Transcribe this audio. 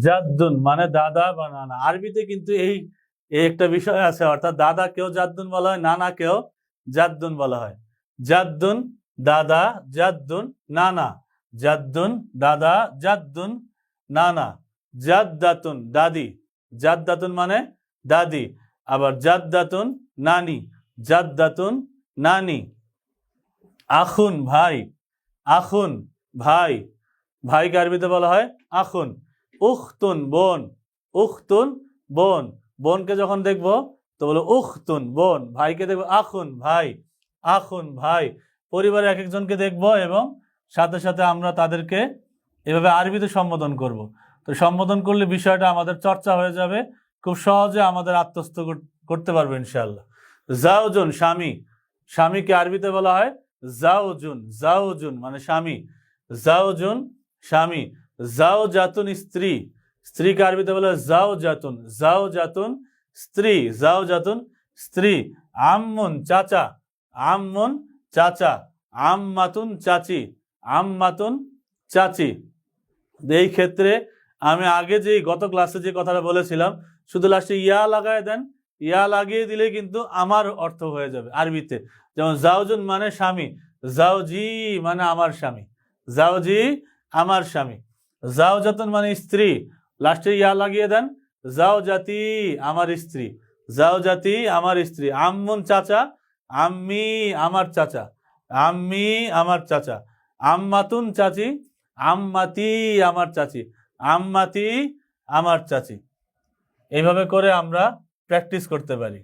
জাদ্দুন মানে দাদা বা নানা। আরবিতে কিন্তু এই একটা বিষয় আছে, অর্থাৎ দাদাকেও জাদ্দুন বলা হয়, নানাকেও জাদ্দুন বলা হয়। জাদ্দুন দাদা, জাদ্দুন নানা। জাদ্দুন দাদা, জাদ্দুন নানা। জাদ্দাতুন দাদি, জাদ্দাতুন মানে দাদি। আবার জাদ্দাতুন নানি, জাদ্দাতুন নানি। আখুন ভাই, আখুন ভাই, ভাইকে আরবিতে বলা হয় আখুন। উখতুন বোন, উখতুন বোন, বোনকে যখন দেখবো তো বলো উখতুন বোন, ভাইকে দেখবো আখুন ভাই, আখুন ভাই। পরিবারের এক একজনকে দেখবো এবং সাথে সাথে আমরা তাদেরকে এভাবে আরবিতে সম্বোধন করব। তো সম্বোধন করলে বিষয়টা আমাদের চর্চা হয়ে যাবে, খুব সহজে আমাদের আত্মস্থ করতে পারবো ইনশাআল্লাহ। জাওজুন স্বামী, স্বামীকে আরবিতে বলা হয় জাওজুন, জাওজুন মানে স্বামী। জাওজুন স্বামী। জাওজাতুন স্ত্রী, স্ত্রীকে আরবিতে বলা হয় জাওজাতুন, জাওজাতুন স্ত্রী, জাওজাতুন স্ত্রী। আম্মুন চাচা, আম্মুন চাচা। আম্মাতুন চাচি, আম্মাতুন চাচি। এই ক্ষেত্রে আমি আগে যে গত ক্লাসে যে কথাটা বলেছিলাম, শুধু লাস্টে ইয়া লাগায় দেন, ইয়া লাগিয়ে দিলে কিন্তু আমার অর্থ হয়ে যাবে আরবিতে। যেমন জাওজুন মানে স্বামী, জাওজি মানে আমার স্বামী, জাওজি আমার স্বামী। জাওজাতুন মানে স্ত্রী, লাস্টে ইয়া লাগিয়ে দেন, জাওজাতি আমার স্ত্রী, জাওজাতি আমার স্ত্রী। আম্মুন চাচা, আম্মি আমার চাচা, আম্মি আমার চাচা। আম্মাতুন চাচি, আম্মাতি আমার চাচি, আম্মাতি আমার চাচি। এইভাবে করে আমরা প্র্যাকটিস করতে পারি।